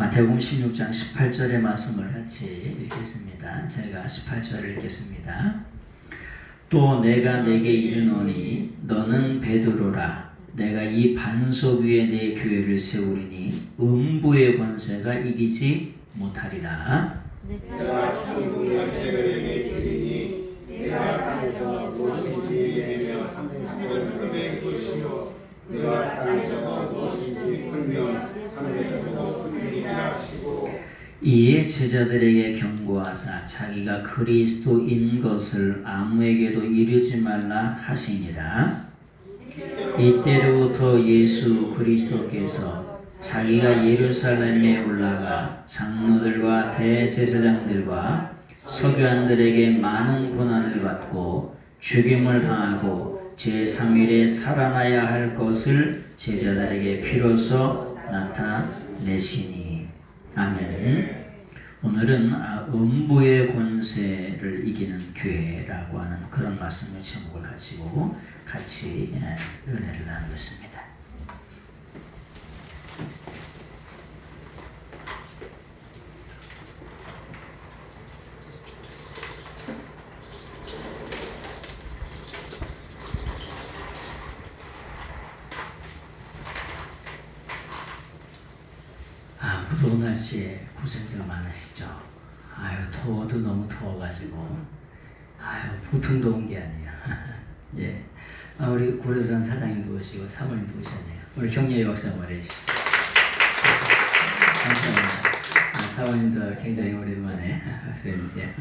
마태복음 16장 18절의 말씀을 같이 읽겠습니다. 제가 18절을 읽겠습니다. 또 내가 내게 이르노니 너는 베드로라. 내가 이 반석 위에 내 교회를 세우리니 음부의 권세가 이기지 못하리라. 내가 천국 열쇠를 내게 주리니 내가 땅에서 무엇인지 내면 하늘에서 내 것이요 내가 땅에서 무엇인지 풀면 하늘에서도 풀리리라 하시고 이에 제자들에게 경고하사 자기가 그리스도인 것을 아무에게도 이르지 말라 하시니라. 이때로부터 예수 그리스도께서 자기가 예루살렘에 올라가 장로들과 대제사장들과 서기관들에게 많은 고난을 받고 죽임을 당하고 제3일에 살아나야 할 것을 제자들에게 비로소 나타내시니. 아멘. 오늘은 음부의 권세를 이기는 교회라고 하는 그런 말씀의 제목을 가지고 같이 은혜를 나누겠습니다. 무더운 날씨에 고생들 많으시죠? 더워도 너무 더워가지고 보통 더운 게 아니에요. 예. 우리 고려산 사장님도 오시고 사모님도 오셨네요. 우리 경례 박사 말해주시죠. 감사합니다. 사모님도 굉장히 오랜만에 뵙는데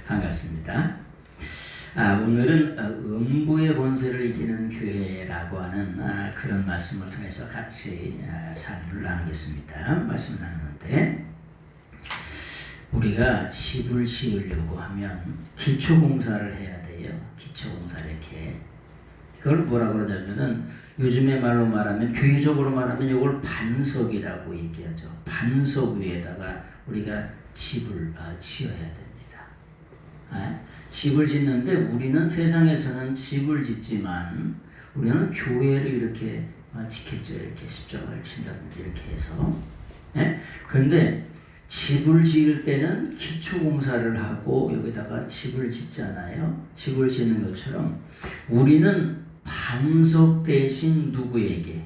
반갑습니다. 오늘은 음부의 권세를 이기는 교회라고 하는 그런 말씀을 통해서 같이 삶을 나누겠습니다. 말씀 나누는데 우리가 집을 지으려고 하면 기초공사를 해야 돼요. 기초공사를 이렇게. 이걸 뭐라 그러냐면은 요즘의 말로 말하면 교회적으로 말하면 이걸 반석이라고 얘기하죠. 반석 위에다가 우리가 집을 지어야 됩니다. 집을 짓는데 우리는 세상에서는 집을 짓지만 우리는 교회를 이렇게 짓겠죠. 이렇게 십자가를 친다든지 이렇게 해서. 그런데 집을 지을 때는 기초공사를 하고 여기다가 집을 짓잖아요. 집을 짓는 것처럼 우리는 반석 대신 누구에게?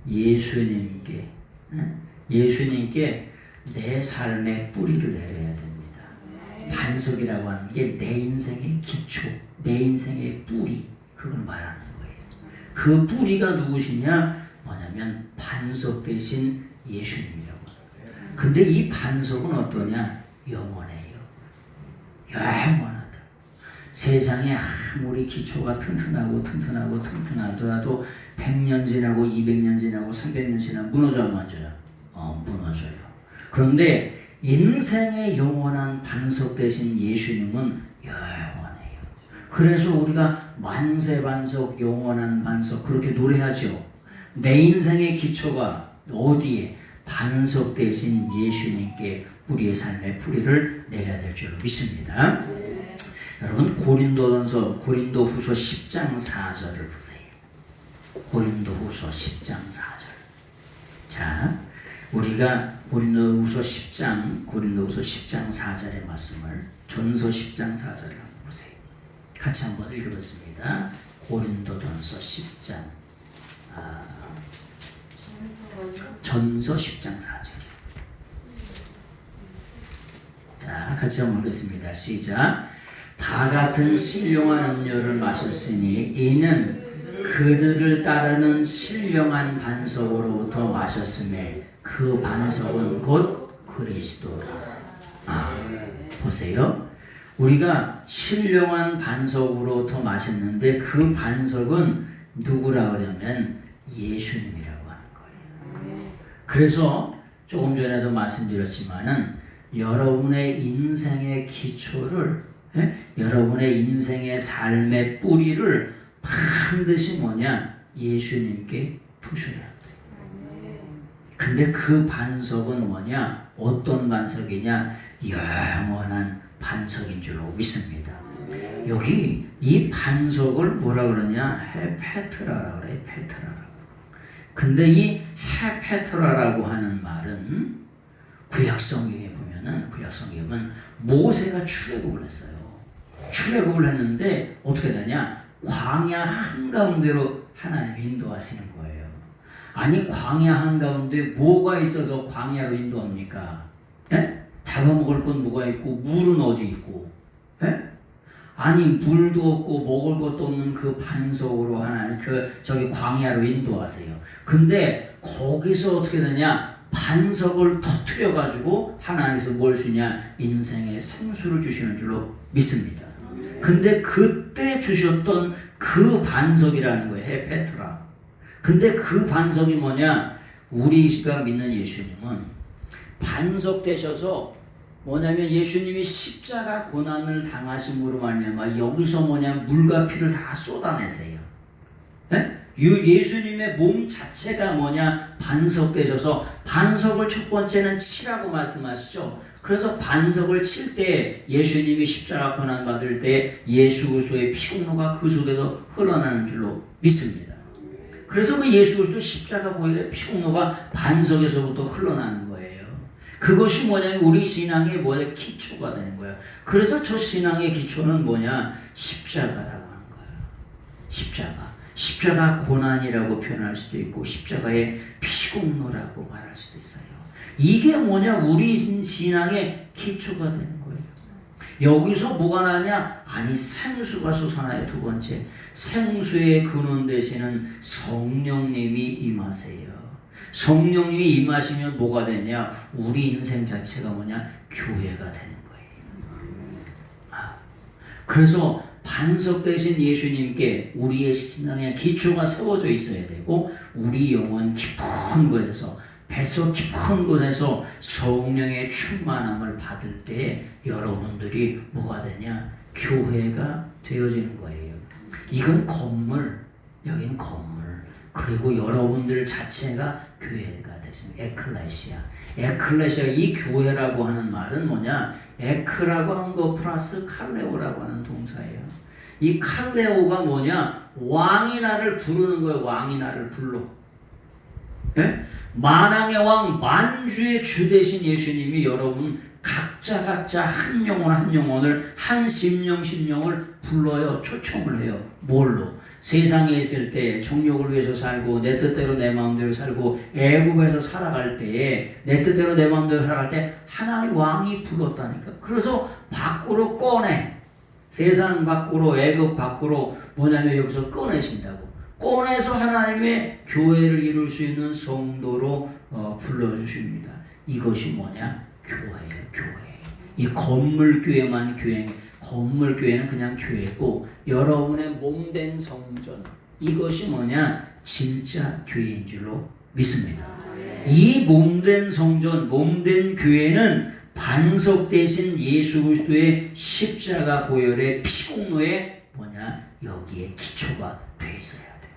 예수님께. 예수님께 내 삶의 뿌리를 내려야 됩니다. 반석이라고 하는 게 내 인생의 기초, 내 인생의 뿌리, 그걸 말하는 거예요. 그 뿌리가 누구시냐? 뭐냐면 반석 대신 예수님이라고 하는 거예요. 근데 이 반석은 어떠냐? 영원해요. 영원하다. 세상에 아무리 기초가 튼튼하더라도 100년 지나고 200년 지나고 300년 지나고 무너져 안 무너져요? 무너져요. 그런데 인생의 영원한 반석 대신 예수님은 영원해요. 그래서 우리가 만세 반석, 영원한 반석 그렇게 노래하죠. 내 인생의 기초가 어디에? 반석 대신 예수님께 우리의 삶의 뿌리를 내려야 될 줄로 믿습니다. 여러분 고린도후서 10장 4절을 보세요. 고린도후서 10장 4절. 자, 우리가 고린도후서 10장 4절의 말씀을 전서 10장 4절을 한번 보세요. 같이 한번 읽어보겠습니다. 고린도전서 10장 전서 10장 4절. 자, 같이 한번 읽겠습니다. 시작. 다 같은 신령한 음료를 마셨으니 이는 그들을 따르는 신령한 반석으로부터 마셨음에 그 반석은 곧 그리스도라. 보세요. 우리가 신령한 반석으로부터 마셨는데 그 반석은 누구라 그러면 예수님이라고 하는 거예요. 그래서 조금 전에도 말씀드렸지만은 여러분의 인생의 기초를 여러분의 인생의 삶의 뿌리를 반드시 뭐냐? 예수님께 두셔야 돼요. 근데 그 반석은 뭐냐? 어떤 반석이냐? 영원한 반석인 줄로 믿습니다. 여기 이 반석을 뭐라 그러냐? 헤페트라라고 그래요. 페트라라고. 근데 이 헤페트라라고 하는 말은 구약 성경에 보면은 구약 성경은 모세가 출애굽을 했어요. 출애굽을 했는데 어떻게 되냐? 광야 한가운데로 하나님이 인도하시는 거예요. 아니 광야 한가운데 뭐가 있어서 광야로 인도합니까? 예? 잡아먹을 건 뭐가 있고 물은 어디 있고? 예? 아니 물도 없고 먹을 것도 없는 그 반석으로 하나님 저기 광야로 인도하세요. 근데 거기서 어떻게 되냐? 반석을 터뜨려 가지고 하나님께서 뭘 주냐? 인생의 생수를 주시는 줄로 믿습니다. 근데 그때 주셨던 그 반석이라는 거예요. 페트라. 근데 그 반석이 뭐냐? 우리가 믿는 예수님은 반석 되셔서 뭐냐면 예수님이 십자가 고난을 당하심으로 말미암아 여기서 뭐냐? 물과 피를 다 쏟아내세요. 네? 예수님의 몸 자체가 뭐냐? 반석 되셔서 반석을 첫 번째는 치라고 말씀하시죠. 그래서 반석을 칠 때 예수님이 십자가 고난 받을 때 예수 그리스도의 피공로가 그 속에서 흘러나는 줄로 믿습니다. 그래서 그 예수 그리스도 십자가 보혈의 피공로가 반석에서부터 흘러나는 거예요. 그것이 뭐냐면 우리 신앙의 뭐냐? 기초가 되는 거예요. 그래서 저 신앙의 기초는 뭐냐? 십자가라고 하는 거예요. 십자가 고난이라고 표현할 수도 있고 십자가의 피공로라고 말할 수도 있어요. 이게 뭐냐? 우리 신앙의 기초가 되는 거예요. 여기서 뭐가 나냐? 아니 생수가 솟아나요. 두 번째, 생수의 근원 되시는 성령님이 임하세요. 성령님이 임하시면 뭐가 되냐? 우리 인생 자체가 뭐냐? 교회가 되는 거예요. 그래서 반석 되신 예수님께 우리의 신앙의 기초가 세워져 있어야 되고 우리 영혼 깊은 곳에서 뱃속 깊은 곳에서 성령의 충만함을 받을 때 여러분들이 뭐가 되냐? 교회가 되어지는 거예요. 이건 건물, 여긴 건물. 그리고 여러분들 자체가 교회가 되시는 에클레시아. 에클레시아, 이 교회라고 하는 말은 뭐냐? 에크라고 하는 거 플러스 칼레오라고 하는 동사예요. 이 칼레오가 뭐냐? 왕이 나를 부르는 거예요. 왕이 나를 불러. 예? 만왕의 왕 만주의 주 되신 예수님이 여러분 각자 한 영혼을 한 심령을 불러요. 초청을 해요. 뭘로? 세상에 있을 때 정욕을 위해서 살고 내 뜻대로 내 마음대로 살고 애국에서 살아갈 때에 내 뜻대로 내 마음대로 살아갈 때 하나님 왕이 불렀다니까. 그래서 밖으로 꺼내. 세상 밖으로 애국 밖으로 뭐냐면 여기서 꺼내신다고. 꺼내서 하나님의 교회를 이룰 수 있는 성도로 불러주십니다. 이것이 뭐냐? 교회예요. 교회. 이 건물교회만 교회. 건물교회는 그냥 교회고 여러분의 몸된 성전, 이것이 뭐냐? 진짜 교회인 줄로 믿습니다. 이 몸된 성전, 몸된 교회는 반석 대신 예수 그리스도의 십자가 보혈의 피공로에 뭐냐? 여기에 기초가 돼 있어야 돼.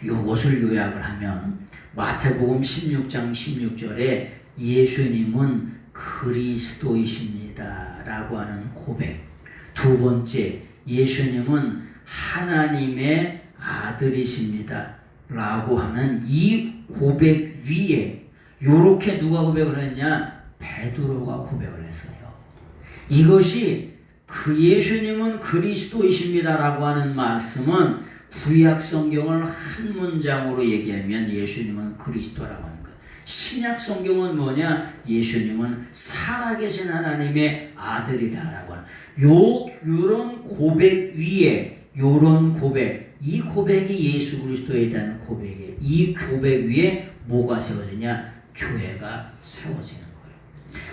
이것을 요약을 하면 마태복음 16장 16절에 예수님은 그리스도이십니다 라고 하는 고백. 두 번째, 예수님은 하나님의 아들이십니다 라고 하는 이 고백 위에 요렇게 누가 고백을 했냐? 베드로가 고백을 했어요. 이것이 그 예수님은 그리스도이십니다 라고 하는 말씀은 구약 성경을 한 문장으로 얘기하면 예수님은 그리스도라고 하는 거예요. 신약 성경은 뭐냐? 예수님은 살아계신 하나님의 아들이다라고 하는 요런 고백 위에 요런 고백, 이 고백이 예수 그리스도에 대한 고백이에요. 이 고백 위에 뭐가 세워지냐? 교회가 세워지는 거예요.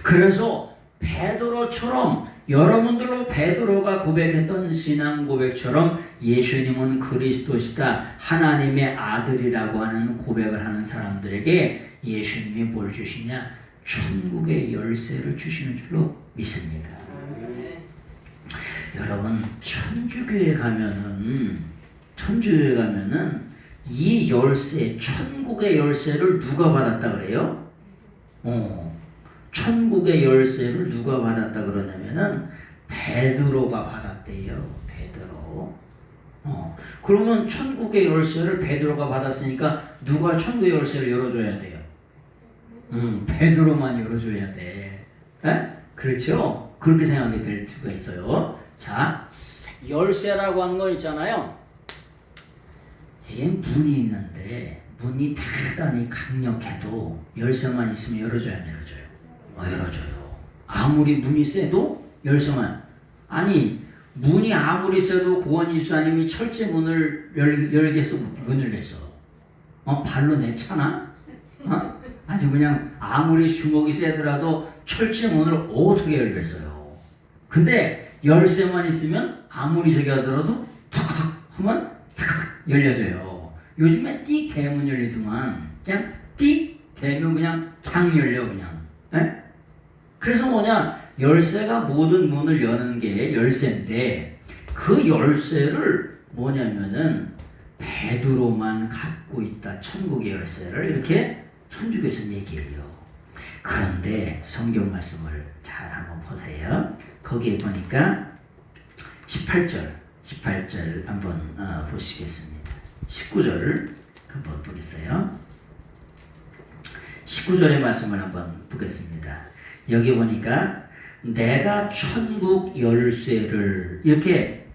그래서 베드로처럼 여러분들로 베드로가 고백했던 신앙 고백처럼 예수님은 그리스도시다, 하나님의 아들이라고 하는 고백을 하는 사람들에게 예수님이 뭘 주시냐? 천국의 열쇠를 주시는 줄로 믿습니다. 여러분 천주교에 가면은 이 열쇠, 천국의 열쇠를 누가 받았다 그래요? 천국의 열쇠를 누가 받았다 그러냐면은 베드로가 받았대요. 베드로. 그러면 천국의 열쇠를 베드로가 받았으니까 누가 천국의 열쇠를 열어줘야 돼요? 베드로만 열어줘야 돼. 에? 그렇죠? 그렇게 생각이 될 수가 있어요. 자, 열쇠라고 하는 거 있잖아요. 이게 문이 있는데 문이 대단히 강력해도 열쇠만 있으면 열어줘야 안 열어줘요? 열어줘요. 아무리 문이 세도 열쇠만. 아니 문이 아무리 세도 고원일수사님이 철제 문을 열겠어? 문을 냈어. 발로 내차나? 아주 그냥 아무리 주먹이 세더라도 철제 문을 어떻게 열겠어요? 근데 열쇠만 있으면 아무리 저기 하더라도 탁탁 하면 탁탁 열려져요. 요즘에 띡 대문 열리더만 그냥 띡 대면 그냥 열려 그냥. 에? 그래서 뭐냐, 열쇠가 모든 문을 여는 게 열쇠인데 그 열쇠를 뭐냐면은 베드로만 갖고 있다. 천국의 열쇠를 이렇게 천주교에서 얘기해요. 그런데 성경 말씀을 잘 한번 보세요. 거기에 보니까 18절 한번 보시겠습니다. 19절 한번 보겠어요. 19절의 말씀을 한번 보겠습니다. 여기 보니까 내가 천국 열쇠를 이렇게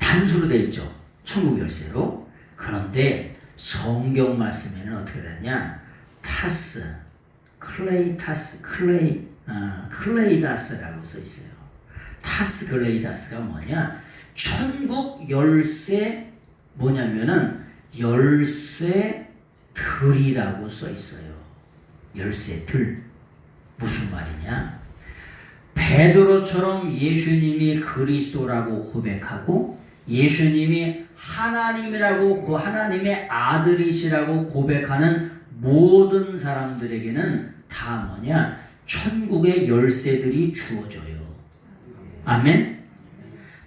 단수로 되어 있죠. 천국 열쇠로. 그런데 성경 말씀에는 어떻게 되냐? 타스, 클레이다스라고 써 있어요. 타스 클레이다스가 뭐냐? 천국 열쇠 뭐냐면은 열쇠들이라고 써 있어요. 열쇠들. 무슨 말이냐? 베드로처럼 예수님이 그리스도라고 고백하고 예수님이 하나님이라고 하나님의 아들이시라고 고백하는 모든 사람들에게는 다 뭐냐? 천국의 열쇠들이 주어져요. 아멘?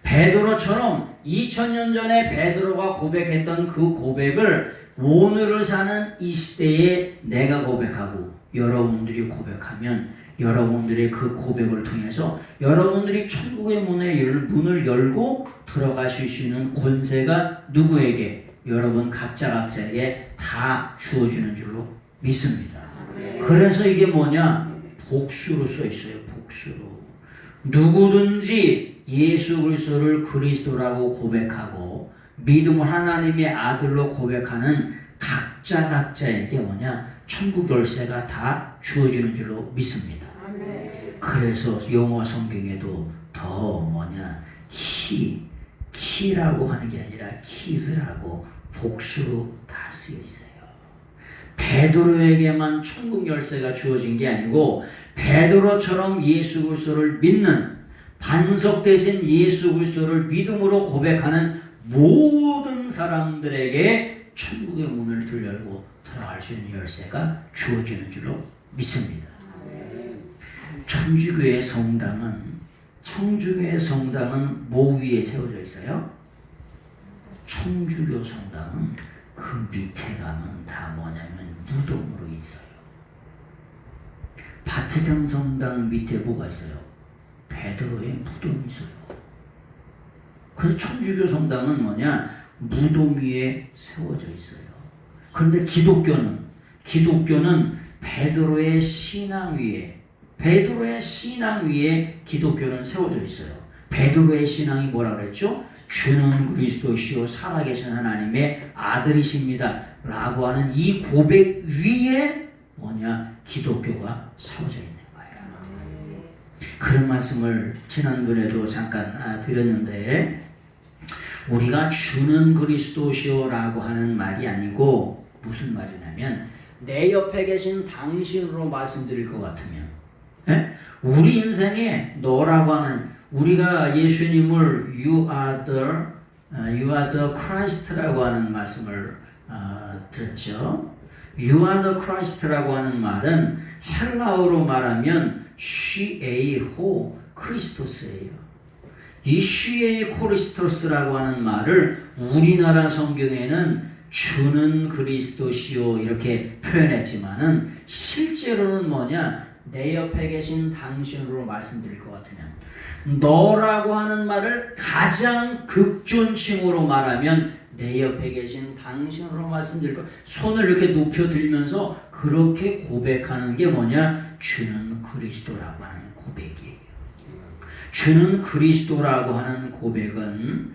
베드로처럼 2000년 전에 베드로가 고백했던 그 고백을 오늘을 사는 이 시대에 내가 고백하고 여러분들이 고백하면 여러분들의 그 고백을 통해서 여러분들이 천국의 문을 열고 들어가실 수 있는 권세가 누구에게? 여러분 각자에게 다 주어지는 줄로 믿습니다. 그래서 이게 뭐냐? 복수로 써 있어요. 복수로. 누구든지 예수 그리스도를 그리스도라고 고백하고 믿음을 하나님의 아들로 고백하는 각자에게 뭐냐? 천국 열쇠가 다 주어지는 줄로 믿습니다. 그래서 영어 성경에도 더 뭐냐? 키라고 하는 게 아니라 키즈라고 복수로 다 쓰여 있어요. 베드로에게만 천국 열쇠가 주어진 게 아니고 베드로처럼 예수 그리스도를 믿는 반석 대신 예수 그리스도를 믿음으로 고백하는 모든 사람들에게 천국의 문을 열고 들어갈 수 있는 열쇠가 주어지는 줄로 믿습니다. 청주교의 성당은 뭐 위에 세워져 있어요? 청주교 성당은 그 밑에 가면 다 뭐냐면 무덤으로 있어요. 바티칸 성당 밑에 뭐가 있어요? 베드로의 무덤이 있어요. 그래서 천주교 성당은 뭐냐? 무덤 위에 세워져 있어요. 그런데 기독교는 베드로의 신앙 위에 기독교는 세워져 있어요. 베드로의 신앙이 뭐라 그랬죠? 주는 그리스도시요 살아계신 하나님의 아들이십니다 라고 하는 이 고백 위에 뭐냐? 기독교가 세워져 있는 거예요. 그런 말씀을 지난번에도 잠깐 드렸는데 우리가 주는 그리스도시요라고 하는 말이 아니고 무슨 말이냐면 내 옆에 계신 당신으로 말씀드릴 것 같으면 우리 인생에 너라고 하는 우리가 예수님을 You are the Christ라고 하는 말씀을 들었죠. You are the Christ라고 하는 말은 헬라어로 말하면 시에이호 크리스토스예요. 이 시에이 크리스토스라고 하는 말을 우리나라 성경에는 주는 그리스도시요 이렇게 표현했지만은 실제로는 뭐냐? 내 옆에 계신 당신으로 말씀드릴 것 같으면 너라고 하는 말을 가장 극존칭으로 말하면 내 옆에 계신 당신으로 말씀드릴 것. 손을 이렇게 높여 들면서 그렇게 고백하는 게 뭐냐? 주는 그리스도라고 하는 고백이에요. 주는 그리스도라고 하는 고백은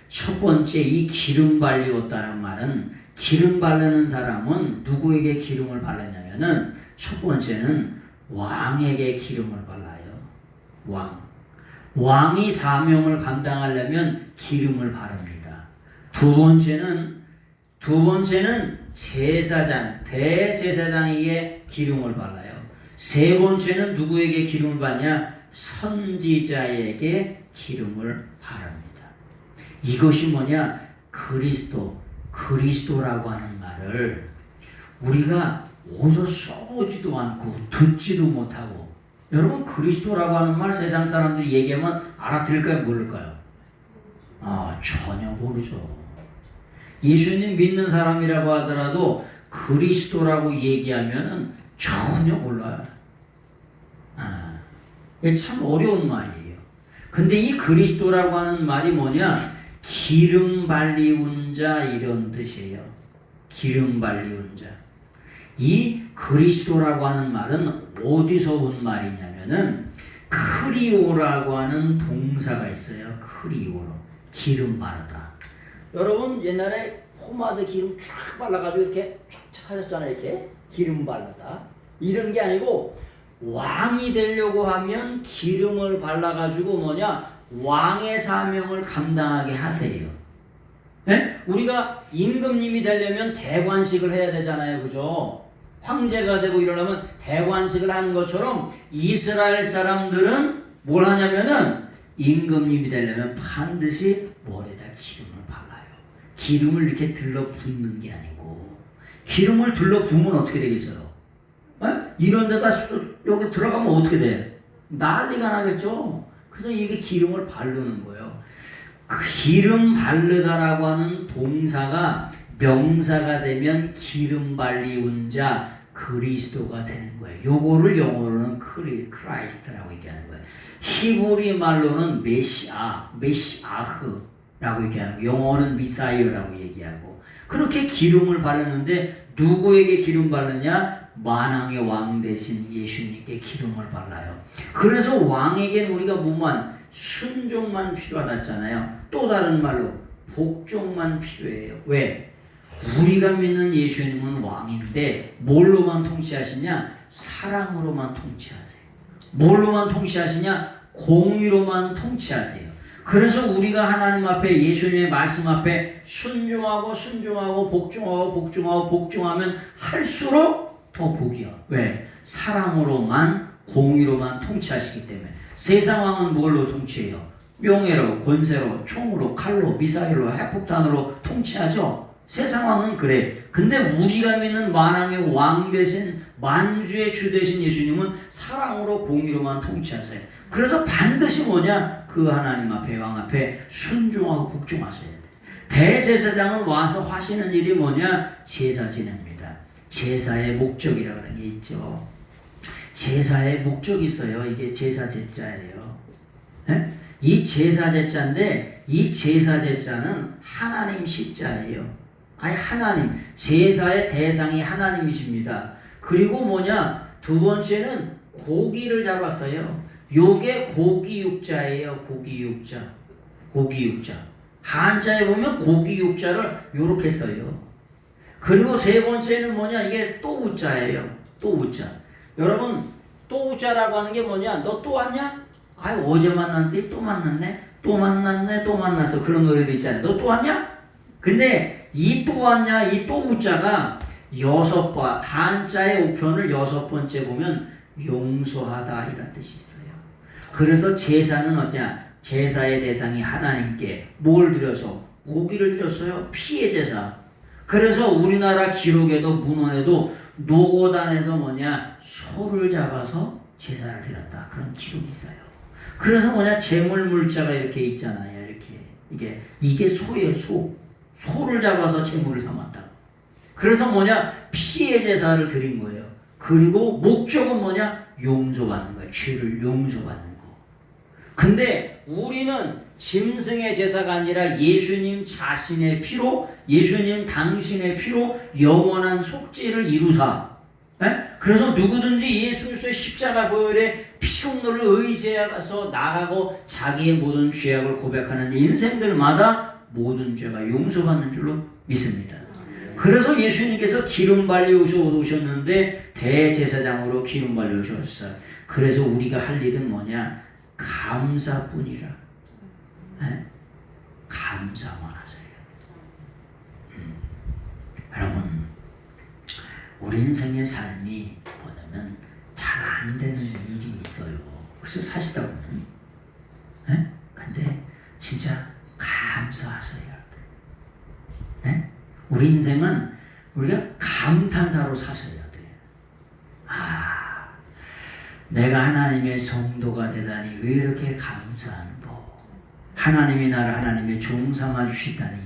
첫 번째 이 기름 발리웠다는 말은 기름 바르는 사람은 누구에게 기름을 바르냐면은 첫 번째는 왕에게 기름을 발라요. 왕이 사명을 감당하려면 기름을 바릅니다. 두 번째는 제사장, 대제사장에게 기름을 발라요. 세 번째는 누구에게 기름을 받냐? 선지자에게 기름을 바릅니다. 이것이 뭐냐? 그리스도라고 하는 말을 우리가 어디서 써보지도 않고 듣지도 못하고, 여러분 그리스도라고 하는 말 세상 사람들이 얘기하면 알아들을까요? 모를까요? 전혀 모르죠. 예수님 믿는 사람이라고 하더라도 그리스도라고 얘기하면은 전혀 몰라요. 이게 참 어려운 말이에요. 근데 이 그리스도라고 하는 말이 뭐냐? 기름 발리운 자 이런 뜻이에요. 기름 발리운 자. 이 그리스도라고 하는 말은 어디서 온 말이냐면은 크리오라고 하는 동사가 있어요. 크리오로. 기름 바르다. 여러분 옛날에 포마드 기름 쫙 발라가지고 이렇게 쫙 하셨잖아요. 이렇게 기름 바르다. 이런 게 아니고 왕이 되려고 하면 기름을 발라가지고 뭐냐? 왕의 사명을 감당하게 하세요. 네? 우리가 임금님이 되려면 대관식을 해야 되잖아요. 그죠? 황제가 되고 이러려면 대관식을 하는 것처럼 이스라엘 사람들은 뭘 하냐면은 임금님이 되려면 반드시 머리에다 기름을 발라요. 기름을 이렇게 들러붓는 게 아니고, 기름을 들러부으면 어떻게 되겠어요? 이런 데다 여기 들어가면 어떻게 돼? 난리가 나겠죠? 그래서 이게 기름을 바르는 거예요. 기름 바르다라고 하는 동사가 명사가 되면 기름 발리운 자 그리스도가 되는 거예요. 요거를 영어로는 크라이스트라고 얘기하는 거예요. 히브리 말로는 메시아흐라고 얘기하는 거예요. 영어는 미사이어라고 얘기하고. 그렇게 기름을 바르는데 누구에게 기름 바르냐? 만왕의 왕 대신 예수님께 기름을 발라요. 그래서 왕에게는 우리가 뭐만 순종만 필요하다 했잖아요. 또 다른 말로 복종만 필요해요. 왜? 우리가 믿는 예수님은 왕인데 뭘로만 통치하시냐? 사랑으로만 통치하세요. 뭘로만 통치하시냐? 공의로만 통치하세요. 그래서 우리가 하나님 앞에 예수님의 말씀 앞에 순종하고 복종하면 할수록 더 복이요. 왜? 사랑으로만 공의로만 통치하시기 때문에. 세상 왕은 뭘로 통치해요? 명예로, 권세로, 총으로, 칼로, 미사일로, 핵폭탄으로 통치하죠. 세상 왕은 그래. 근데 우리가 믿는 만왕의 왕 대신 만주의 주 대신 예수님은 사랑으로 공의로만 통치하세요. 그래서 반드시 뭐냐? 그 하나님 앞에 왕 앞에 순종하고 복종하셔야 돼. 대제사장은 와서 하시는 일이 뭐냐? 제사 지냅니다. 제사의 목적이라고 하는 게 있죠. 제사의 목적이 있어요. 이게 제사 제자예요. 네? 이 제사 제자인데 이 제사 제자는 하나님 시자예요. 아니 하나님, 제사의 대상이 하나님이십니다. 그리고 뭐냐? 두 번째는 고기를 잡았어요. 요게 고기육자예요. 고기육자. 한자에 보면 고기육자를 요렇게 써요. 그리고 세 번째는 뭐냐? 이게 또우자예요. 또우자. 여러분 또우자라고 하는 게 뭐냐? 너 또 왔냐? 아유 어제 만났는데 또 만났네. 또 만났어. 그런 노래도 있잖아요. 너 또 왔냐? 근데 이 또 왔냐? 이 또우자가 한자의 우편을 6번째 보면 용서하다 이런 뜻이 있어요. 그래서 제사는 어떠냐? 제사의 대상이 하나님께 뭘 드려서? 고기를 드렸어요. 피의 제사. 그래서 우리나라 기록에도 문헌에도 노고단에서 뭐냐? 소를 잡아서 제사를 드렸다. 그런 기록이 있어요. 그래서 뭐냐? 제물물자가 이렇게 있잖아요. 이렇게. 이게 소예요. 소를 잡아서 제물을 삼았다. 그래서 뭐냐? 피의 제사를 드린 거예요. 그리고 목적은 뭐냐? 용서받는 거예요. 죄를 용서받는 거. 근데 우리는 짐승의 제사가 아니라 예수님 자신의 피로, 예수님 당신의 피로 영원한 속죄를 이루사. 그래서 누구든지 예수 그리스도의 십자가 보혈의 피속노를 의지해서 나가고 자기의 모든 죄악을 고백하는 인생들마다 모든 죄가 용서받는 줄로 믿습니다. 그래서 예수님께서 기름 발려 오셨는데 대제사장으로 기름 발려 오셨어요. 그래서 우리가 할 일은 뭐냐? 감사뿐이라. 감사만 하세요. 여러분, 우리 인생의 삶이 뭐냐면 잘 안 되는 일이 있어요. 그래서 사시다 보면, 근데 진짜 감사하셔야 돼. 우리 인생은 우리가 감탄사로 사셔야 돼. 내가 하나님의 성도가 되다니 왜 이렇게 감사한 거. 하나님이 나를 하나님의 종 삼아 주시다니.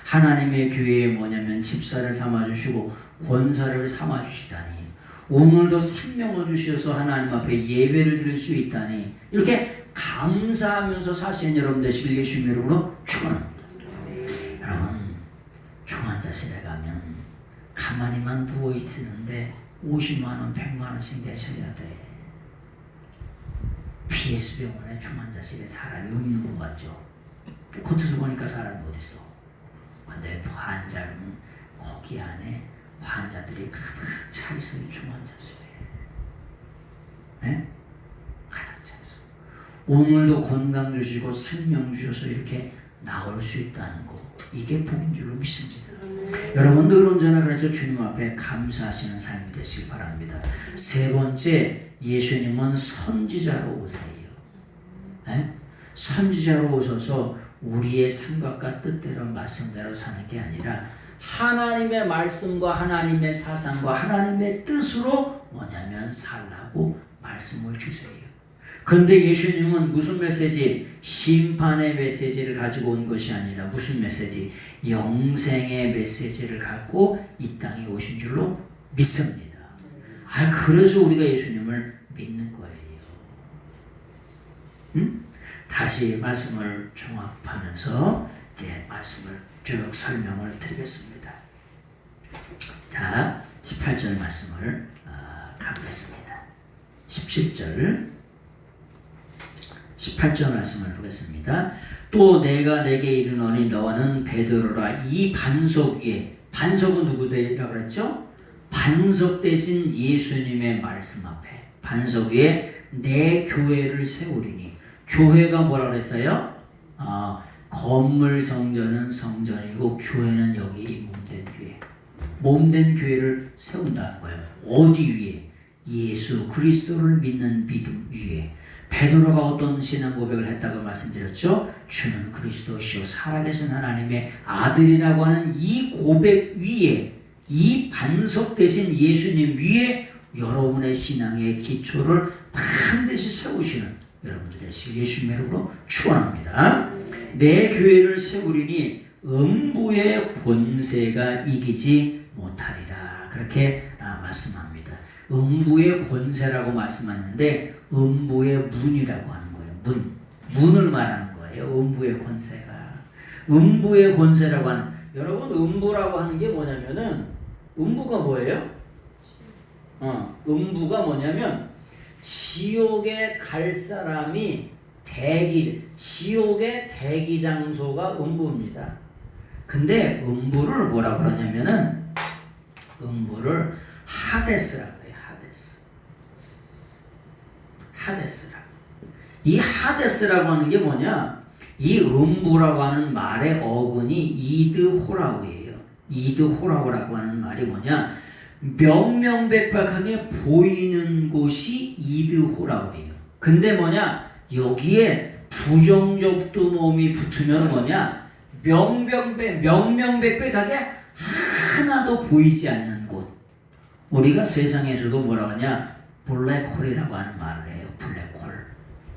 하나님의 교회에 뭐냐면 집사를 삼아 주시고 권사를 삼아 주시다니. 오늘도 생명을 주셔서 하나님 앞에 예배를 드릴 수 있다니. 이렇게 감사하면서 사시는 여러분 되시길 예수님의 이름으로 축원합니다. 여러분, 중환자실에 가면 가만히만 누워 있으는데 50만 원, 100만 원씩 내셔야 돼. PS 병원에 중환자실에 사람이 없는 것 같죠? 겉에서 보니까 사람이 어딨어? 근데 환자는 거기 안에 환자들이 가득 차 있어요. 중환자실에. 가득 차 있어. 오늘도 건강 주시고 생명 주셔서 이렇게 나올 수 있다는 거, 이게 복인 줄로 믿습니다. 여러분도 언제나 그래서 주님 앞에 감사하시는 삶이 되시길 바랍니다. 세 번째, 예수님은 선지자로 오세요. 선지자로 오셔서 우리의 생각과 뜻대로 말씀대로 사는 게 아니라 하나님의 말씀과 하나님의 사상과 하나님의 뜻으로 뭐냐면 살라고 말씀을 주세요. 그런데 예수님은 무슨 메시지? 심판의 메시지를 가지고 온 것이 아니라 무슨 메시지? 영생의 메시지를 갖고 이 땅에 오신 줄로 믿습니다. 그래서 우리가 예수님을 믿는 거예요. 다시 말씀을 종합하면서 이제 말씀을 쭉 설명을 드리겠습니다. 자, 18절 말씀을 가보겠습니다. 18절 말씀을 보겠습니다. 또 내가 내게 이르노니 너는 베드로라. 이 반석 위에, 반석은 누구되라고 그랬죠? 반석 대신 예수님의 말씀 앞에 반석 위에 내 교회를 세우리니. 교회가 뭐라 그랬어요? 건물 성전은 성전이고 교회는 여기 몸된 교회. 몸된 교회를 세운다는 거예요. 어디 위에? 예수 그리스도를 믿는 믿음 위에. 베드로가 어떤 신앙 고백을 했다고 말씀드렸죠? 주는 그리스도시요 살아계신 하나님의 아들이라고 하는 이 고백 위에, 이 반석 대신 예수님 위에 여러분의 신앙의 기초를 반드시 세우시는 여러분들 되시길 예수님의 이름으로 축원합니다. 내 교회를 세우리니 음부의 권세가 이기지 못하리라. 그렇게 말씀합니다. 음부의 권세라고 말씀하는데 음부의 문이라고 하는 거예요. 문을 말하는 거예요. 음부의 권세가. 음부의 권세라고 하는, 여러분 음부라고 하는 게 뭐냐면은, 음부가 뭐예요? 음부가 뭐냐면 지옥에 갈 사람이 지옥의 대기 장소가 음부입니다. 근데 음부를 뭐라고 그러냐면은 음부를 하데스라고 해요. 하데스라고. 이 하데스라고 하는 게 뭐냐? 이 음부라고 하는 말의 어근이 이드호라고예요. 이드호라고 하는 말이 뭐냐? 명명백백하게 보이는 곳이 이드호라고 해요. 근데 뭐냐? 여기에 부정적 뜸음이 붙으면 뭐냐? 명명백백하게 하나도 보이지 않는 곳. 우리가 세상에서도 뭐라고 하냐? 블랙홀이라고 하는 말을 해요. 블랙홀.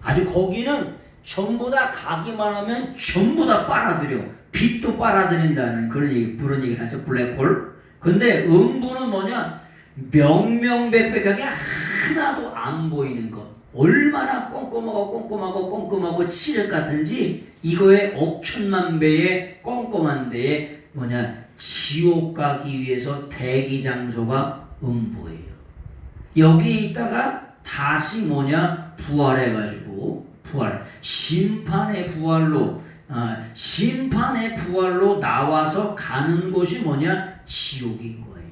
아주 거기는 전부 다 가기만 하면 전부 다 빨아들여. 빛도 빨아들인다는 그런 얘기를 하죠. 블랙홀. 근데 음부는 뭐냐? 명명백백하게 하나도 안 보이는 것. 얼마나 꼼꼼하고 칠흑 같은지 이거에 억천만 배의 꼼꼼한 데에 지옥 가기 위해서 대기 장소가 음부예요. 여기 있다가 다시 부활해가지고 심판의 부활로 나와서 가는 곳이 지옥인 거예요.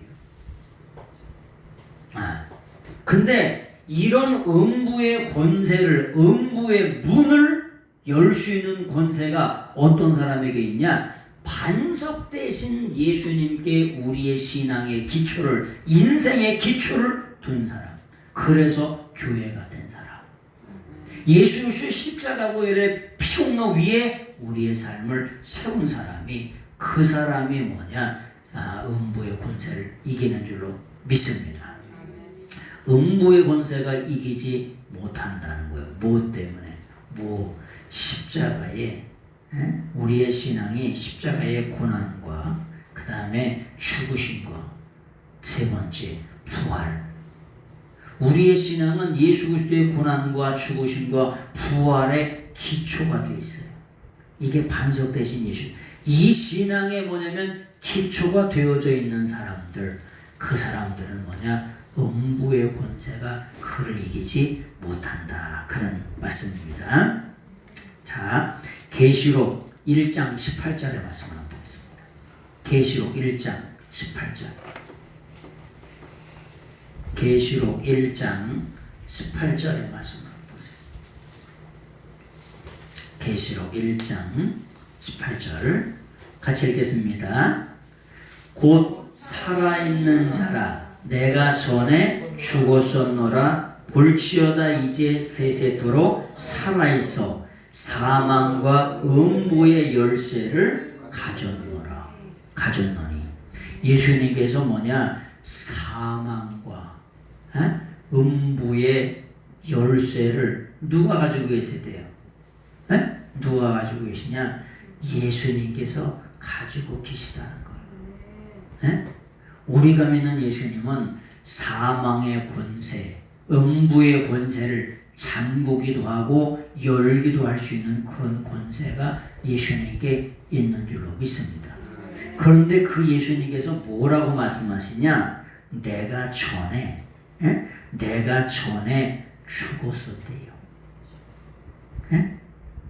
근데 이런 음부의 권세를, 음부의 문을 열 수 있는 권세가 어떤 사람에게 있냐? 반석 대신 예수님께 우리의 신앙의 기초를, 인생의 기초를 둔 사람. 그래서 교회가 된 사람. 예수 그리스도의 십자가 보혈의 피공로 위에 우리의 삶을 세운 사람이, 그 사람이 음부의 권세를 이기는 줄로 믿습니다. 음부의 권세가 이기지 못한다는 거예요. 무엇 때문에? 십자가에, 우리의 신앙이 십자가의 고난과 그 다음에 죽으심과 세 번째 부활. 우리의 신앙은 예수 그리스도의 고난과 죽으심과 부활의 기초가 되어 있어요. 이게 반석 대신 예수. 이 신앙에 기초가 되어져 있는 사람들, 그 사람들은 음부의 권세가 그를 이기지 못한다. 그런 말씀입니다. 자, 계시록 1장 18절의 말씀을 한번 보겠습니다. 계시록 1장 18절. 계시록 1장 18절의 말씀을 한번 보세요. 계시록 1장 18절 같이 읽겠습니다. 곧 살아있는 자라 내가 전에 죽었었노라. 볼지어다 이제 세세토록 살아있어 사망과 음부의 열쇠를 가졌노니. 예수님께서 사망과 음부의 열쇠를 누가 가지고 계세요? 누가 가지고 계시냐? 예수님께서 가지고 계시다는 거예요. 우리가 믿는 예수님은 사망의 권세, 음부의 권세를 잠그기도 하고 열기도 할 수 있는 그런 권세가 예수님께 있는 줄로 믿습니다. 그런데 그 예수님께서 뭐라고 말씀하시냐? 내가 전에 죽었었대요.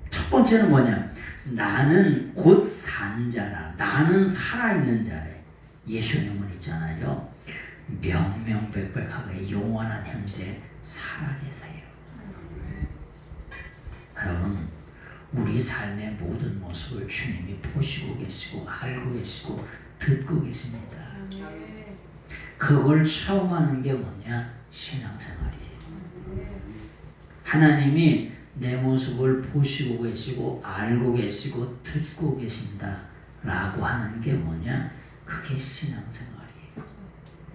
첫 번째는 나는 곧 산 자라. 나는 살아있는 자래. 예수님은 있잖아요. 명명백백하게 영원한 현재 살아계세요. 여러분, 우리 삶의 모든 모습을 주님이 보시고 계시고 알고 계시고 듣고 계십니다. 그걸 체험하는 게 신앙생활이에요. 하나님이 내 모습을 보시고 계시고 알고 계시고 듣고 계신다라고 하는 게 그게 신앙생활이에요.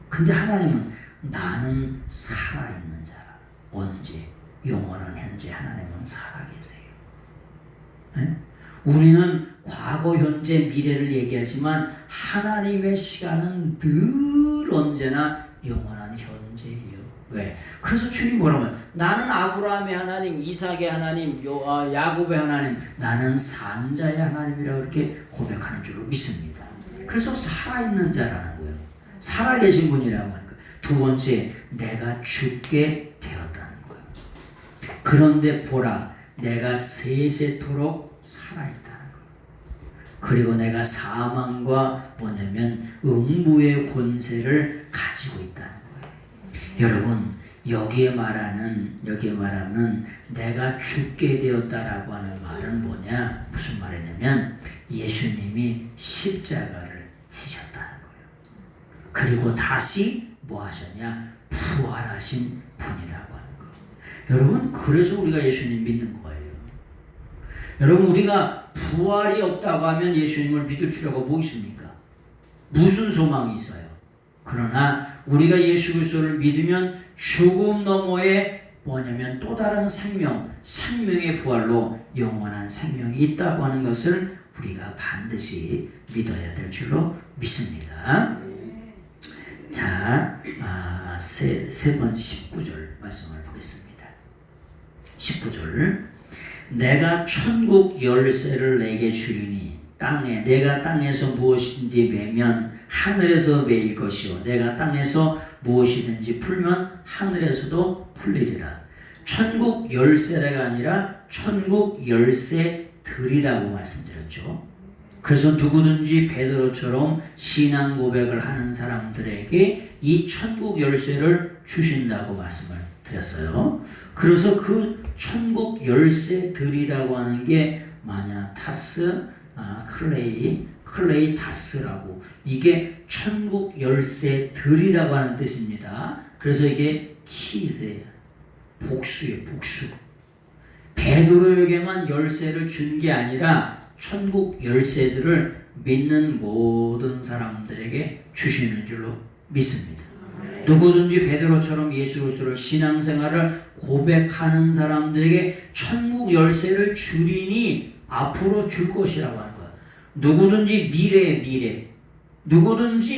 근데 하나님은 나는 살아있는 자라. 언제? 영원한 현재 하나님은 살아계세요. 우리는 과거, 현재, 미래를 얘기하지만 하나님의 시간은 늘 언제나 영원한 현재예요. 왜? 그래서 주님 뭐라고 해요? 나는 아브라함의 하나님, 이삭의 하나님, 야곱의 하나님, 나는 산자의 하나님이라고 이렇게 고백하는 줄로 믿습니다. 그래서 살아있는 자라는 거예요. 살아계신 분이라고 하는 거예요. 두 번째, 내가 죽게 되었다는 거예요. 그런데 보라, 내가 세세토록 살아있다는 거예요. 그리고 내가 사망과 음부의 권세를 가지고 있다는 거예요. 여러분, 여기에 말하는 내가 죽게 되었다라고 하는 말은 무슨 말이냐면 예수님이 십자가를 지셨다는 거예요. 그리고 다시 뭐 하셨냐? 부활하신 분이라고 하는 거예요. 여러분, 그래서 우리가 예수님 믿는 거예요. 여러분, 우리가 부활이 없다고 하면 예수님을 믿을 필요가 뭐 있습니까? 무슨 소망이 있어요? 그러나 우리가 예수 그리스도를 믿으면 죽음 너머에 또 다른 생명의 부활로 영원한 생명이 있다고 하는 것을 우리가 반드시 믿어야 될 줄로 믿습니다. 자, 세 번째 19절 말씀을 보겠습니다. 19절. 내가 천국 열쇠를 내게 주리니 내가 땅에서 무엇인지 매면 하늘에서 매일 것이요 내가 땅에서 무엇이든지 풀면 하늘에서도 풀리리라. 천국 열쇠가 아니라 천국 열쇠들이라고 말씀드렸죠. 그래서 누구든지 베드로처럼 신앙 고백을 하는 사람들에게 이 천국 열쇠를 주신다고 말씀을 드렸어요. 그래서 그 천국 열쇠들이라고 하는 게 마냐, 타스, 클레이 다스라고, 이게 천국 열쇠들이라고 하는 뜻입니다. 그래서 이게 키즈예요. 복수예요. 복수. 베드로에게만 열쇠를 준 게 아니라 천국 열쇠들을 믿는 모든 사람들에게 주시는 줄로 믿습니다. 누구든지 베드로처럼 예수 그리스도를 신앙생활을 고백하는 사람들에게 천국 열쇠를 주리니 앞으로 줄 것이라고 하는 거야. 누구든지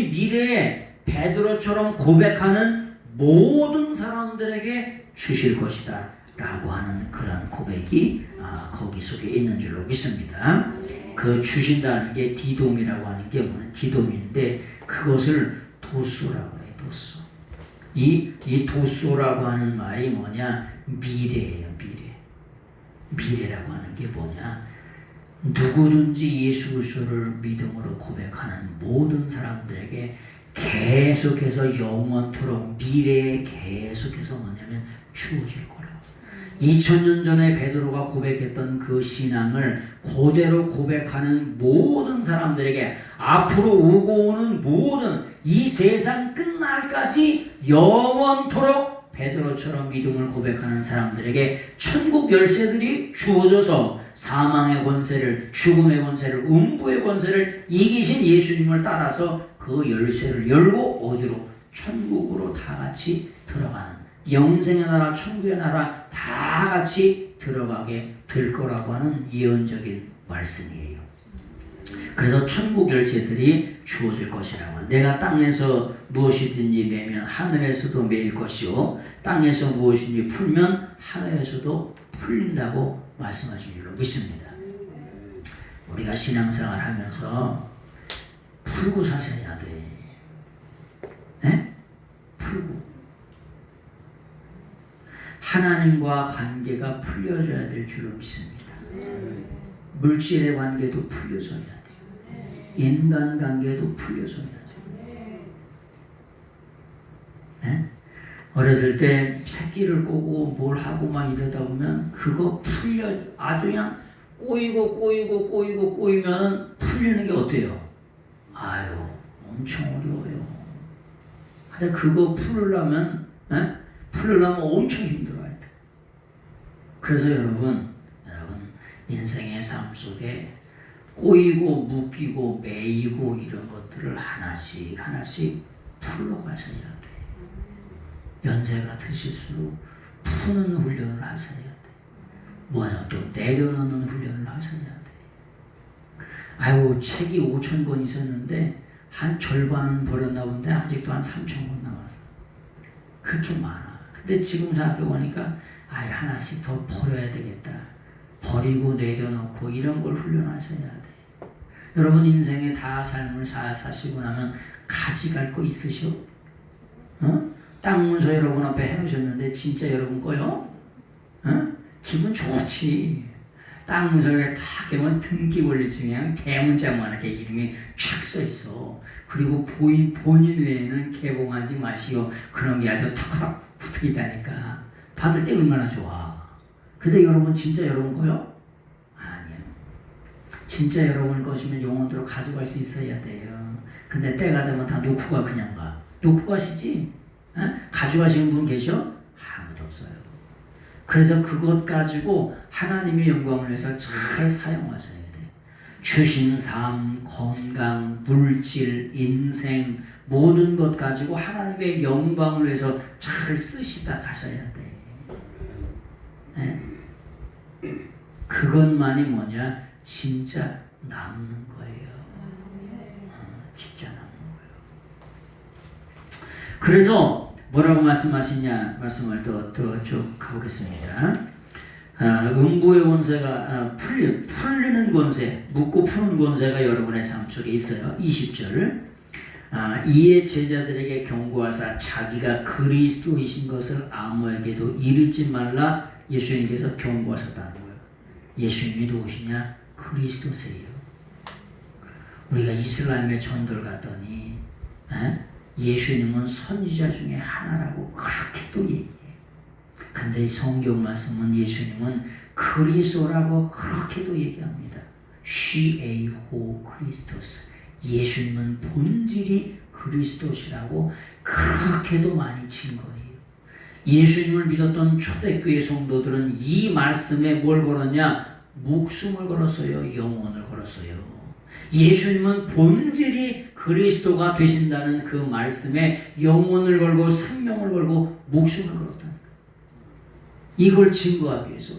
미래에 베드로처럼 고백하는 모든 사람들에게 주실 것이다 라고 하는 그런 고백이 거기 속에 있는 줄로 믿습니다. 그 주신다는 게 디돔이라고 하는 게 뭐냐, 디돔인데 그것을 도소라고 해요. 도소. 이 도소라고 하는 말이 뭐냐, 미래예요. 미래라고 하는 게 뭐냐, 누구든지 예수 그리스도를 믿음으로 고백하는 모든 사람들에게 계속해서 영원토록 미래에 계속해서 뭐냐면 주어질 거라고. 2000년 전에 베드로가 고백했던 그 신앙을 그대로 고백하는 모든 사람들에게 앞으로 오고 오는 모든 이 세상 끝날까지 영원토록 베드로처럼 믿음을 고백하는 사람들에게 천국 열쇠들이 주어져서 사망의 권세를, 죽음의 권세를, 음부의 권세를 이기신 예수님을 따라서 그 열쇠를 열고 어디로? 천국으로 다 같이 들어가는, 영생의 나라, 천국의 나라 다 같이 들어가게 될 거라고 하는 예언적인 말씀이에요. 그래서 천국 열쇠들이 주어질 것이라고. 내가 땅에서 무엇이든지 매면 하늘에서도 매일 것이요 땅에서 무엇인지 풀면 하늘에서도 풀린다고 말씀하신 줄로 믿습니다. 우리가 신앙생활 하면서 풀고 사셔야 돼. 네? 풀고. 하나님과 관계가 풀려져야 될 줄로 믿습니다. 물질의 관계도 풀려져야 돼요. 인간관계도 풀려져야 돼요. 네? 어렸을 때 새끼를 꼬고 뭘 하고 막 이러다 보면 그거 풀려, 아주 그냥 꼬이면 풀리는 게 어때요? 아유, 엄청 어려워요. 하여튼 그거 풀으려면 엄청 힘들어야 돼. 그래서 여러분 인생의 삶 속에 꼬이고 묶이고 매이고 이런 것들을 하나씩 풀러 가셔야 돼. 연세가 드실수록 푸는 훈련을 하셔야 돼. 또 내려놓는 훈련을 하셔야 돼. 아유, 책이 5,000권 있었는데 한 절반은 버렸나 본데 아직도 한 3,000권 남았어. 그렇게 많아. 근데 지금 생각해보니까 하나씩 더 버려야 되겠다. 버리고 내려놓고 이런 걸 훈련하셔야 돼. 여러분 인생에 다 삶을 사시고 나면 가져갈 거 있으셔? 땅 문서 여러분 앞에 해놓으셨는데 진짜 여러분 거요? 기분 좋지. 땅 문서에 다 깨면 등기권리증에 그냥 대문짝만하게 이름이 쫙 써있어. 그리고 본인 외에는 개봉하지 마시오. 그런 게 아주 턱턱 붙어있다니까. 받을 때 얼마나 좋아. 근데 여러분 진짜 여러분 거요? 아니에요. 진짜 여러분 것이면 영원토록 가져갈 수 있어야 돼요. 근데 때가 되면 다 놓고 가. 그냥 가. 놓고 가시지. 가져가시는 분 계셔? 아무도 없어요. 그래서 그것 가지고 하나님의 영광을 위해서 잘 사용하셔야 돼. 주신 삶, 건강, 물질, 인생 모든 것 가지고 하나님의 영광을 위해서 잘 쓰시다 가셔야 돼. 네? 그것만이 뭐냐? 진짜 남는 거예요. 진짜 남는 거예요. 그래서 뭐라고 말씀하시냐? 말씀을 더 쭉 가보겠습니다. 음부의 권세가 풀리는 권세, 묻고 푸는 권세가 여러분의 삶 속에 있어요. 20절. 이에 제자들에게 경고하사 자기가 그리스도이신 것을 아무에게도 이르지 말라 예수님께서 경고하셨다는 거예요. 예수님이 누구시냐? 그리스도세요. 우리가 이슬람의 전도를 갔더니 예수님은 선지자 중에 하나라고 그렇게 또 얘기해요. 근데 성경 말씀은 예수님은 그리스도라고 그렇게도 얘기합니다. 시에이호 크리스토스. 예수님은 본질이 그리스도시라고 그렇게도 많이 친 거예요. 예수님을 믿었던 초대교회 성도들은 이 말씀에 뭘 걸었냐? 목숨을 걸었어요. 영혼을 걸었어요. 예수님은 본질이 그리스도가 되신다는 그 말씀에 영혼을 걸고 생명을 걸고 목숨을 걸었다는 거예요. 이걸 증거하기 위해서.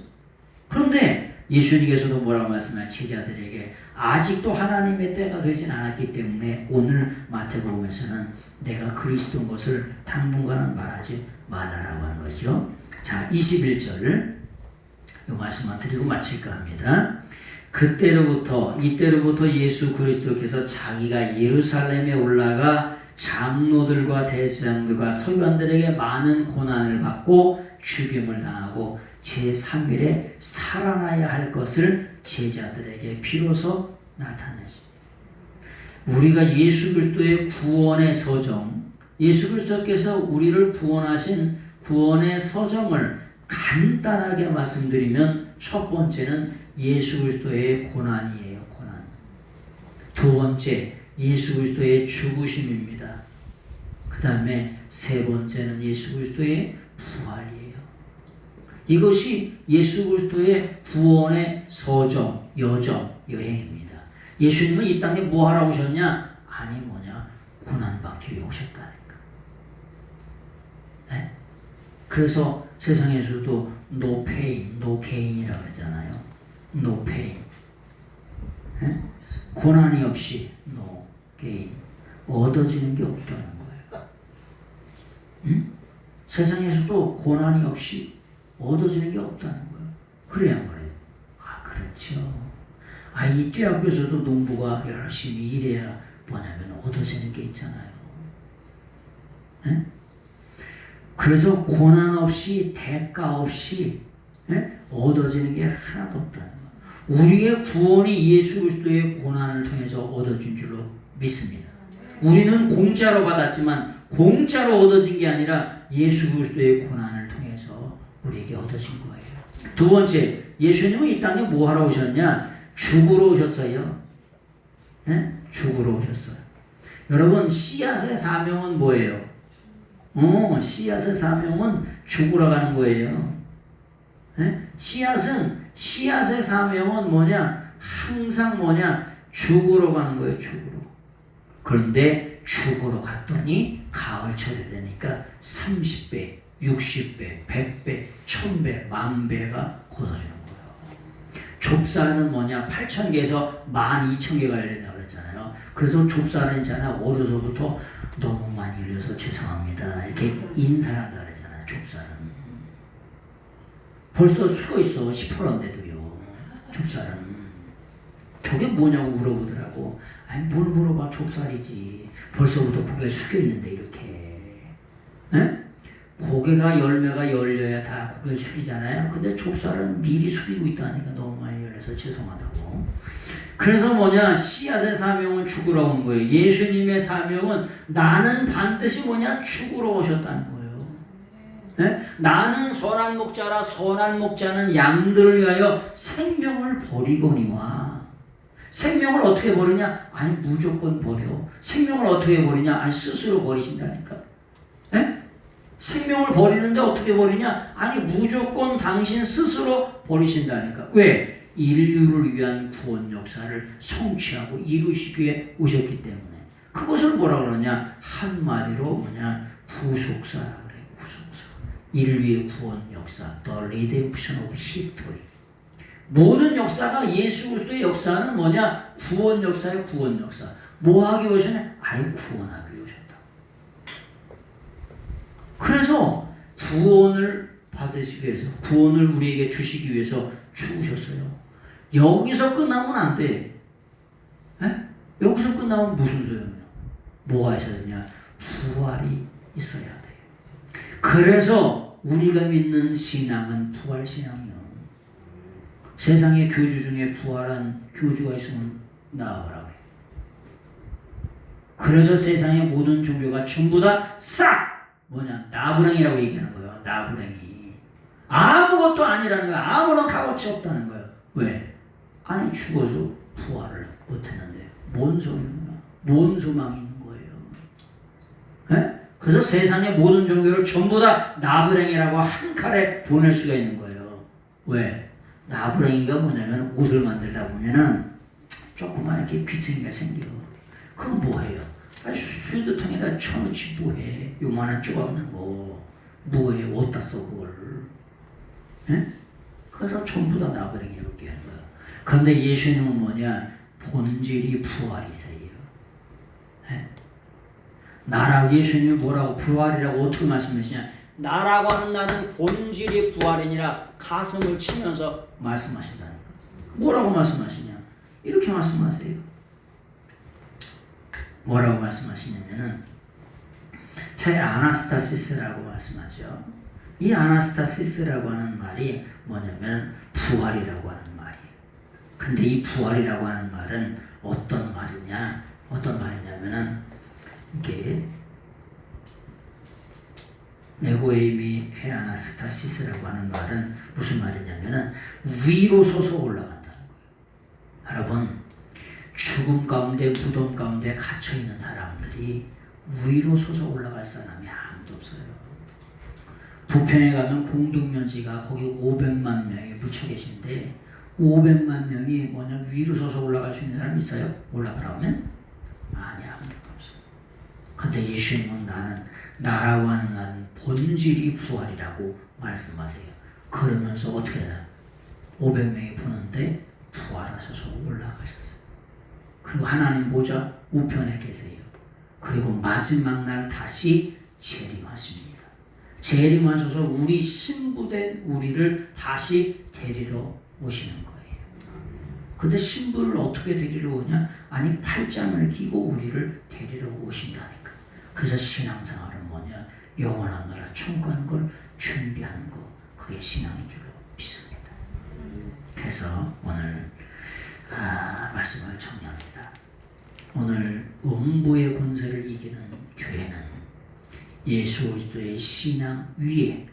그런데 예수님께서도 뭐라고 말씀하냐? 제자들에게 아직도 하나님의 때가 되진 않았기 때문에 오늘 마태복음에서는 내가 그리스도인 것을 당분간은 말하지 말라라고 하는 것이요. 자, 21절 이 말씀만 드리고 마칠까 합니다. 이때로부터 예수 그리스도께서 자기가 예루살렘에 올라가 장로들과 대제사장들과 서기관들에게 많은 고난을 받고 죽임을 당하고 제3일에 살아나야 할 것을 제자들에게 비로소 나타내시. 우리가 예수 그리스도의 구원의 서정, 예수 그리스도께서 우리를 구원하신 구원의 서정을 간단하게 말씀드리면 첫 번째는 예수 그리스도의 고난이에요. 고난. 두 번째 예수 그리스도의 죽으심입니다. 그 다음에 세 번째는 예수 그리스도의 부활이에요. 이것이 예수 그리스도의 구원의 서정, 여정, 여행입니다. 예수님은 이 땅에 뭐 하러 오셨냐? 아니 뭐냐? 고난받기 위해 오셨다니까. 네? 그래서 세상에서도 no pain, no gain이라고 하잖아요. no pain. 네? 고난이 없이 no gain. 얻어지는 게 없다는 거예요. 응? 세상에서도 고난이 없이 얻어지는 게 없다는 거예요. 그래야 말해요. 그렇죠. 이 떼학교에서도 농부가 열심히 일해야 뭐냐면 얻어지는 게 있잖아요. 에? 그래서 고난 없이 대가 없이 얻어지는 게 하나도 없다는 거예요. 우리의 구원이 예수 그리스도의 고난을 통해서 얻어진 줄로 믿습니다. 우리는 공짜로 받았지만 공짜로 얻어진 게 아니라 예수 그리스도의 고난을 통해서 우리에게 얻어진 거예요. 두 번째, 예수님은 이 땅에 뭐 하러 오셨냐? 죽으러 오셨어요. 예? 죽으러 오셨어요. 여러분, 씨앗의 사명은 뭐예요? 씨앗의 사명은 죽으러 가는 거예요. 예? 씨앗의 사명은 뭐냐? 항상 뭐냐? 죽으러 가는 거예요. 죽으러. 그런데 죽으러 갔더니 가을철이 되니까 30배, 60배, 100배, 1000배, 10,000배가 걷어주는 거예요. 좁쌀은 뭐냐? 8,000개에서 12,000개가 열린다고 그랬잖아요. 그래서 좁쌀은 있잖아. 어려서부터 너무 많이 열려서 죄송합니다. 이렇게 인사한다 그랬잖아요. 좁쌀은. 벌써 수거 있어. 10%인데도요. 좁쌀은. 저게 뭐냐고 물어보더라고. 아니 뭘 물어봐. 좁쌀이지. 벌써부터 고개 숙여 있는데 이렇게. 에? 고개가 열매가 열려야 다 고개를 숙이잖아요. 근데 좁쌀은 미리 숙이고 있다니까 너무 많이 열려서 죄송하다고. 그래서 뭐냐? 씨앗의 사명은 죽으러 온 거예요. 예수님의 사명은 나는 반드시 뭐냐? 죽으러 오셨다는 거예요. 네? 나는 선한 목자라 선한 목자는 양들을 위하여 생명을 버리거니와. 생명을 어떻게 버리냐? 아니 무조건 버려. 생명을 어떻게 버리냐? 아니 스스로 버리신다니까. 네? 생명을 버리는데 어떻게 버리냐? 아니 무조건 당신 스스로 버리신다니까. 왜? 인류를 위한 구원 역사를 성취하고 이루시기 위해 오셨기 때문에. 그것을 뭐라 그러냐? 한마디로 뭐냐? 구속사라고 그래요. 구속사. 인류의 구원 역사. The redemption of history. 모든 역사가 예수 그리스도의 역사는 뭐냐? 구원 역사예요. 구원 역사. 뭐 하기 위해 오셨냐? 아예 구원하기 위해 오셨다. 그래서 구원을 받으시기 위해서, 구원을 우리에게 주시기 위해서 죽으셨어요. 여기서 끝나면 안 돼. 에? 여기서 끝나면 무슨 소용이야? 뭐가 있어야 되냐? 부활이 있어야 돼. 그래서 우리가 믿는 신앙은 부활 신앙이요. 세상의 교주 중에 부활한 교주가 있으면 나와보라고 해. 그래서 세상의 모든 종교가 전부 다 싹 뭐냐? 나부랭이라고 얘기하는 거예요. 나부랭이. 아무것도 아니라는 거야. 아무런 값어치 없다는 거예요. 왜? 아니 죽어서 부활을 못했는데 뭔 소용이야? 뭔 소망이 있는 거예요? 에? 그래서 세상의 모든 종교를 전부 다 나부랭이라고 한 칼에 보낼 수가 있는 거예요. 왜? 나부랭이가 뭐냐면 옷을 만들다 보면은 조그만 이렇게 귀퉁이가 생겨. 그럼 뭐해요? 휴대통에다 쳐놓지 뭐해? 요만한 조각 난 거 뭐해? 어디다 써 그걸? 에? 그래서 전부 다 나부랭이라고 얘기하는 거야. 그런데 예수님은 뭐냐? 본질이 부활이세요. 에? 나라고 예수님이 뭐라고 부활이라고 어떻게 말씀하시냐? 나라고 하는 나는 본질이 부활이니라 가슴을 치면서 말씀하신다니까. 뭐라고 말씀하시냐? 이렇게 말씀하세요. 뭐라고 말씀하시냐면은 헤 아나스타시스라고 말씀하죠. 이 아나스타시스라고 하는 말이 뭐냐면 부활이라고 하는 말이에요. 근데 이 부활이라고 하는 말은 어떤 말이냐? 어떤 말이냐면은 이게 네고에이미 헤아나스타시스라고 하는 말은 무슨 말이냐면은 위로 솟아 올라간다는 거예요. 여러분, 죽음 가운데 무덤 가운데 갇혀 있는 사람들이 위로 솟아 올라갈 사람이 아무도 없어요. 부평에 가면 공동면지가 거기 500만 명이 묻혀 계신데 500만 명이 뭐냐 위로 솟아 올라갈 수 있는 사람이 있어요? 올라가라 하면 아니 아무도 없어요. 근데 예수님은 나라고 하는 나는 본질이 부활이라고 말씀하세요. 그러면서 어떻게 해요? 500명이 보는데 부활하셔서 올라가셨어요. 그리고 하나님 보좌 우편에 계세요. 그리고 마지막 날 다시 재림하십니다. 재림하셔서 우리 신부된 우리를 다시 데리러 오시는 거예요. 근데 신부를 어떻게 데리러 오냐? 아니 팔짱을 끼고 우리를 데리러 오신다니까. 그래서 신앙생활은 뭐냐? 영원한 나라 천국 가는 걸 준비하는 거. 그게 신앙인 줄로 믿습니다. 그래서 오늘 말씀을 정리합니다. 오늘 음부의 권세를 이기는 교회는 예수 그리스도의 신앙 위에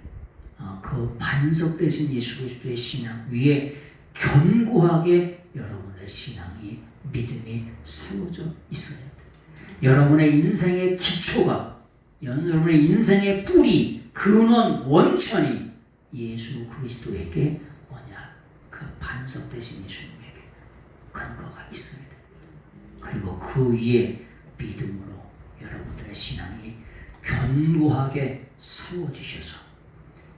그 반석 대신 예수 그리스도의 신앙 위에 견고하게 여러분의 신앙이 믿음이 세워져 있어야 돼요. 여러분의 인생의 기초가 여러분의 인생의 뿌리 근원 원천이 예수 그리스도에게 뭐냐 그 반석 대신 예수님에게 근거가 있습니다. 그리고 그 위에 믿음으로 여러분들의 신앙이 견고하게 세워지셔서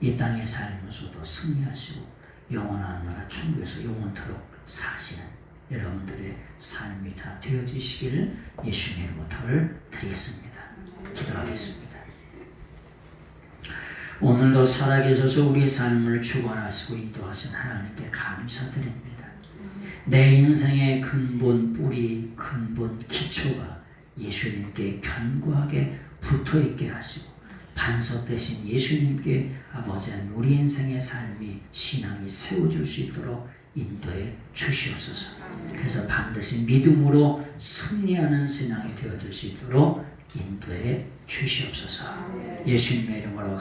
이 땅의 삶에서도 승리하시고 영원한 나라 천국에서 영원토록 사시는 여러분들의 삶이 다 되어지시기를 예수님의 이름으로 부탁을 드리겠습니다. 기도하겠습니다. 오늘도 살아계셔서 우리의 삶을 주관하시고 인도하신 하나님께 감사드립니다. 내 인생의 근본 뿌리, 근본 기초가 예수님께 견고하게 붙어있게 하시고 반석 대신 예수님께 아버지 우리 인생의 삶이 신앙이 세워질 수 있도록 인도해 주시옵소서. 그래서 반드시 믿음으로 승리하는 신앙이 되어질 수 있도록 인도해 주시옵소서. 예수님의 이름으로